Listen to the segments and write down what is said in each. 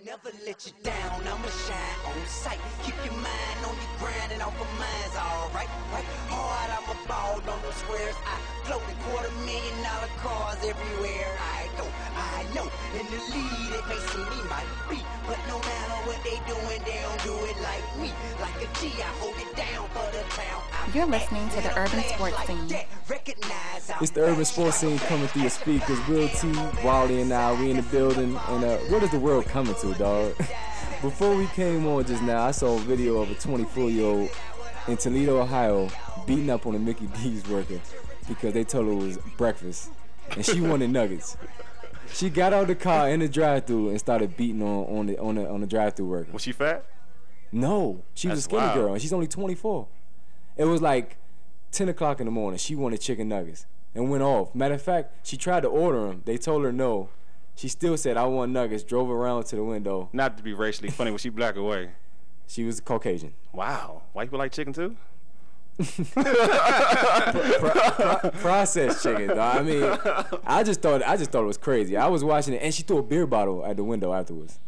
never let you down, I'ma shine on sight. Keep your mind on your grind and off of mine's alright, right? Hard, I'ma ball on those squares. I float in $250,000 cars everywhere I go. I know in the lead it may seem me might be, but no matter what they doing, they don't do it like me. Like a G, I hold it down for the town. You're listening to the Urban Sports Scene. It's the Urban Sports Scene coming through your speakers. Will T, Wally, and I, we in the building. And what is the world coming to, dog? Before we came on just now, I saw a video of a 24-year-old in Toledo, Ohio, beating up on a Mickey D's worker because they told her it was breakfast, and she wanted nuggets. She got out of the car in the drive-thru and started beating on the drive-thru worker. Was she fat? No, she was a skinny girl, and she's only 24. It was like 10 o'clock in the morning. She wanted chicken nuggets and went off. Matter of fact, she tried to order them. They told her no. She still said, I want nuggets, drove around to the window. Not to be racially funny, was she black or white? She was Caucasian. Wow. White people like chicken too? Processed chicken, though. I mean, I just thought it was crazy. I was watching it, and she threw a beer bottle at the window afterwards.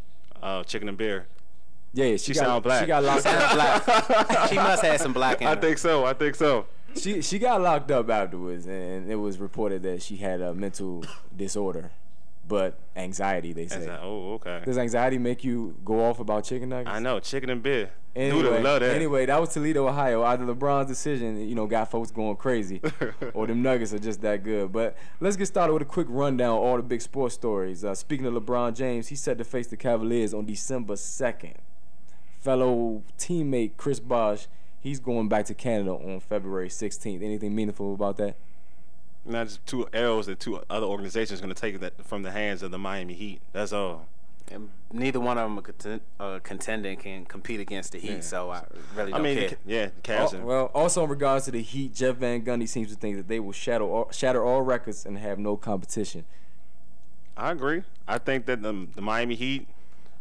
Oh, chicken and beer. Yeah, she sound black. She got locked up. She must have some black in her. I think so. She got locked up afterwards, and it was reported that she had a mental disorder, but anxiety, they say. Oh, okay. Does anxiety make you go off about chicken nuggets? I know, chicken and beer. Anyway, love that. Anyway, that was Toledo, Ohio. Either LeBron's decision, got folks going crazy, or them nuggets are just that good. But let's get started with a quick rundown of all the big sports stories. Speaking of LeBron James, he's set to face the Cavaliers on December 2nd. Fellow teammate Chris Bosh, he's going back to Canada on February 16th. Anything meaningful about that? Not just two L's that two other organizations going to take that from the hands of the Miami Heat. That's all. And neither one of them are contending can compete against the Heat, so I really don't care. The Cavs. Well, also in regards to the Heat, Jeff Van Gundy seems to think that they will shatter all records and have no competition. I agree. I think that the Miami Heat,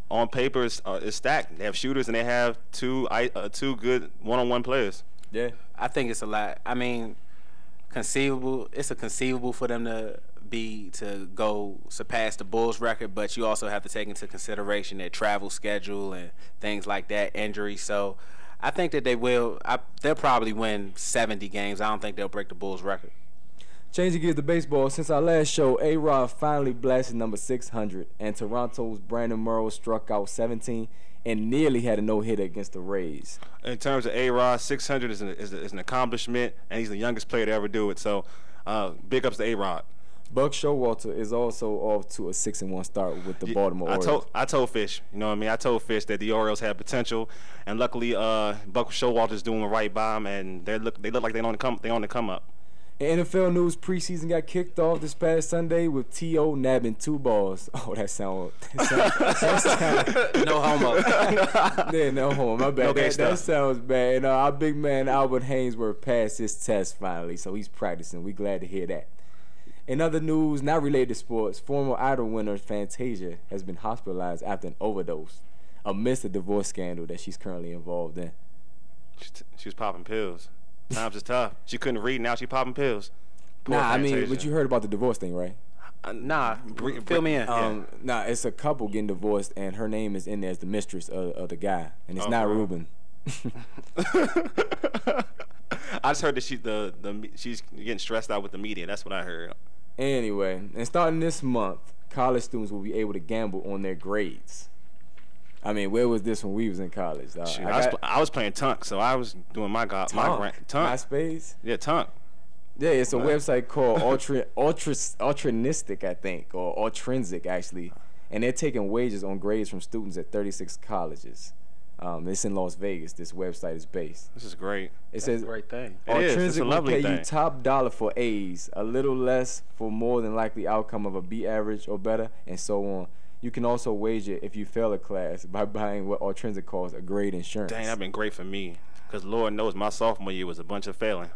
on paper, is stacked. They have shooters and they have two good one-on-one players. Yeah, I think it's a lot. I mean, conceivable. It's conceivable for them to go surpass the Bulls record, but you also have to take into consideration their travel schedule and things like that, injuries. So I think that they will. They'll probably win 70 games. I don't think they'll break the Bulls record. Changing gears to baseball, since our last show, A-Rod finally blasted number 600, and Toronto's Brandon Morrow struck out 17 and nearly had a no-hitter against the Rays. In terms of A-Rod, 600 is an accomplishment, and he's the youngest player to ever do it. So big ups to A-Rod. Buck Showalter is also off to a 6-1 start with the Baltimore Orioles. I told Fish, I told Fish that the Orioles had potential, and luckily Buck Showalter's doing right by him, and they look like they're on the come up. In NFL news, preseason got kicked off this past Sunday with T.O. nabbing 2 balls. Oh, that sound no homo. Yeah, no homo. My bad. That sounds bad. And our big man Albert Hainsworth passed his test finally, so he's practicing. We glad to hear that. In other news, not related to sports, former Idol winner Fantasia has been hospitalized after an overdose amidst a divorce scandal that she's currently involved in. She was popping pills. Times is tough. She couldn't read. Now she popping pills. Poor Fantasia. But you heard about the divorce thing, right? Nah, fill me in. It's a couple getting divorced, and her name is in there as the mistress of the guy, and it's not Ruben. I just heard that she's getting stressed out with the media. That's what I heard. Anyway, and starting this month, college students will be able to gamble on their grades. I mean, where was this when we was in college? Shoot, I was playing Tunk, so I was doing my Tunk. MySpace? Yeah, Tunk. Yeah, it's a website called Ultranistic, I think, or Ultrinsic, actually. And they're taking wages on grades from students at 36 colleges. It's in Las Vegas. This website is based. This is great. That's a great thing. Ultrinsic will pay you top dollar for A's, a little less for more than likely outcome of a B average or better, and so on. You can also wager if you fail a class by buying what Ultrinsic calls a grade insurance. Dang, that's been great for me, because Lord knows my sophomore year was a bunch of failing.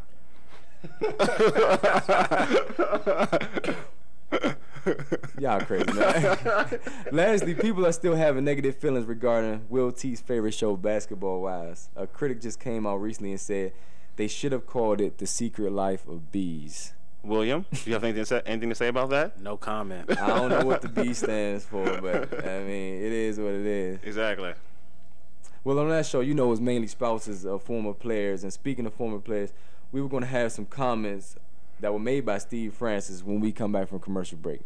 Y'all crazy, man. Lastly, people are still having negative feelings regarding Will T's favorite show, Basketball Wives. A critic just came out recently and said they should have called it The Secret Life of Bees. William, do you have anything to say about that? No comment. I don't know what the B stands for, but I mean, it is what it Exactly. Well, on that show, you know, it was mainly spouses of former players. And speaking of former players, we were going to have some comments that were made by Steve Francis when we come back from commercial break.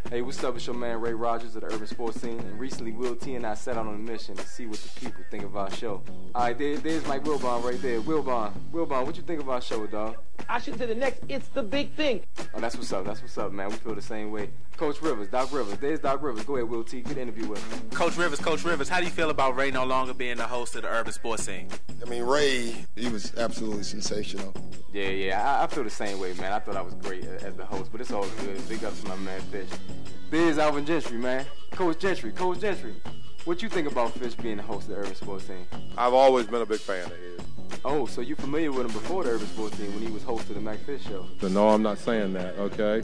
Hey, what's up? It's your man Ray Rogers of the Urban Sports Scene. And recently, Will T and I set out on a mission to see what the people think of our show. All right, there's Mike Wilbon right there. Wilbon, what you think of our show, dog? I should say the next, it's the big thing. Oh, that's what's up. That's what's up, man. We feel the same way. Coach Rivers, Doc Rivers. There's Doc Rivers. Go ahead, Will T. Good interview with him. Coach Rivers, how do you feel about Ray no longer being the host of the Urban Sports Scene? I mean, Ray, he was absolutely sensational. Yeah, I feel the same way, man. I thought I was great as the host, but it's all good. Big up to my man Fish. There's Alvin Gentry, man. Coach Gentry. What you think about Fish being the host of the Urban Sports Scene? I've always been a big fan of his. Oh, so you familiar with him before the Urban Sports Scene when he was host of the Mac Fish Show? So no, I'm not saying that, okay?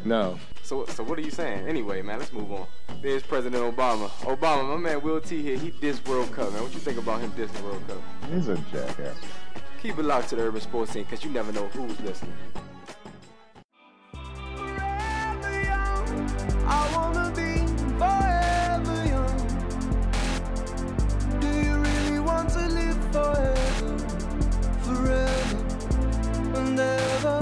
No. So what are you saying? Anyway, man, let's move on. There's President Obama. Obama, my man Will T here, he dissed World Cup, man. What you think about him dissing World Cup? He's a jackass. Keep it locked to the Urban Sports Scene, because you never know who's listening. I wanna be forever young. Do you really want to live forever? Forever and ever.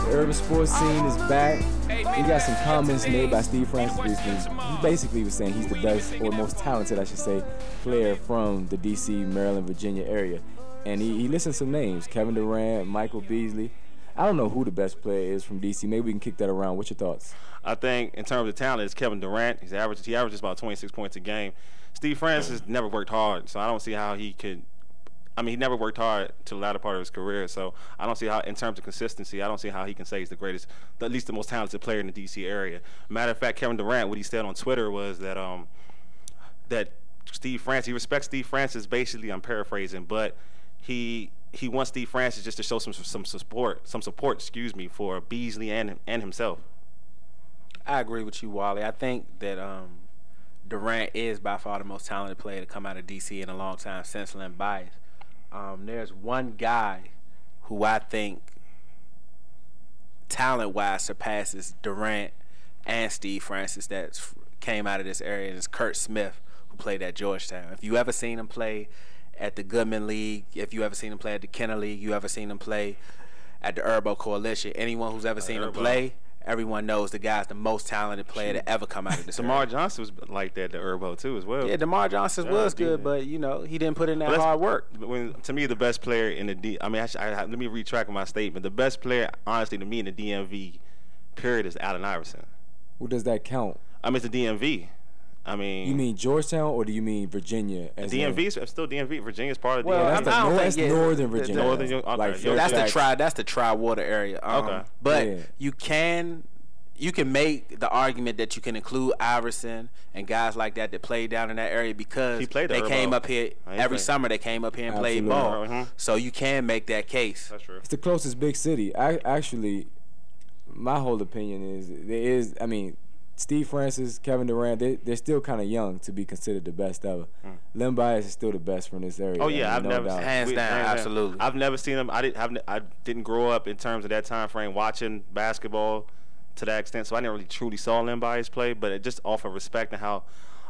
The Urban Sports Scene is back. We got some comments made by Steve Francis recently. He basically was saying he's the best, or most talented, I should say, player from the D.C., Maryland, Virginia area. And he listed some names: Kevin Durant, Michael Beasley. I don't know who the best player is from D.C. Maybe we can kick that around. What's your thoughts? I think in terms of talent, it's Kevin Durant. He averages about 26 points a game. Steve Francis never worked hard, so I don't see how he could. I mean, he never worked hard to the latter part of his career, so I don't see how, in terms of consistency, I don't see how he can say he's the greatest, at least the most talented player in the D.C. area. Matter of fact, Kevin Durant, what he said on Twitter was that that Steve Francis, he respects Steve Francis. Basically, I'm paraphrasing, but he wants Steve Francis just to show some support, for Beasley and himself. I agree with you, Wally. I think that Durant is by far the most talented player to come out of D.C. in a long time since Len Bias. There's one guy who I think talent-wise surpasses Durant and Steve Francis that came out of this area, and it's Curt Smith, who played at Georgetown. If you ever seen him play at the Goodman League, if you ever seen him play at the Kenner League, you ever seen him play at the Urbo Coalition, anyone who's ever seen him play, everyone knows the guy's the most talented player to ever come out of this DeMar area. Johnson was like that at the Urbo too as well. Yeah, DeMar Johnson was good, but you know he didn't put in that hard work. To me, the best player in the let me retract my statement. The best player, honestly, to me in the DMV period is Allen Iverson. Well, does that count? I mean, it's the DMV. I mean, you mean Georgetown or do you mean Virginia? DMV is still DMV. Virginia's part of the well, DMV. That's Northern Virginia. That's the Tri-Water area. Okay, but you can make the argument that you can include Iverson and guys like that played down in that area because they came up here every summer. They came up here and played ball. So you can make that case. That's true. It's the closest big city. Actually, my whole opinion is I mean, Steve Francis, Kevin Durant, they're still kind of young to be considered the best ever. Len Bias is still the best from this area. Oh yeah, hands down, absolutely. I've never seen him. I didn't grow up in terms of that time frame watching basketball to that extent, so I never really truly saw Len Bias play. But it just off of respect and how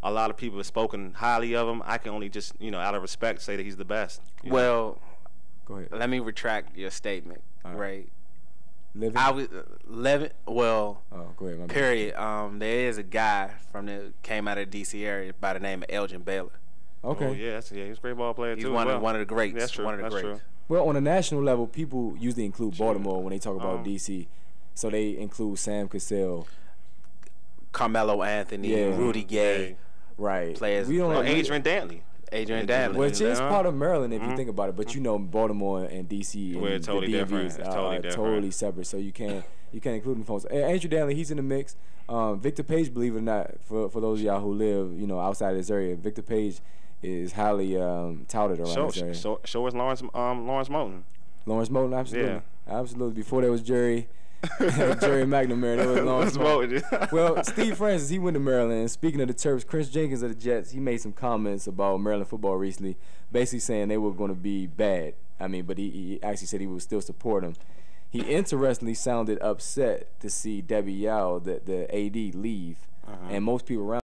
a lot of people have spoken highly of him, I can only just out of respect say that he's the best. Well, go ahead. Let me retract your statement, right? Living? Well, go ahead, period. There is a guy came out of the D.C. area by the name of Elgin Baylor. Okay. Oh, yeah, he's a great ball player, he's too. One of the greats. That's true. One of the greats. True. Well, on a national level, people usually include Baltimore when they talk about D.C., so they include Sam Cassell, Carmelo Anthony, Rudy Gay, right? Players. Adrian Dantley. Which is part of Maryland if you think about it, but Baltimore and DC and totally the different. DMV are totally separate, so you can't include them folks. Andrew Dantley, he's in the mix. Victor Page, believe it or not, for those of y'all who live outside of this area, Victor Page is highly touted around this area. So is Lawrence Moulton. Lawrence Moulton, absolutely, absolutely. Before there was Jerry McNamara, there was Lawrence Moulton. Well, Steve Francis, he went to Maryland. And speaking of the Terps, Chris Jenkins of the Jets, he made some comments about Maryland football recently, basically saying they were going to be bad. I mean, but he actually said he would still support them. He interestingly sounded upset to see Debbie Yow, the AD, leave, and most people around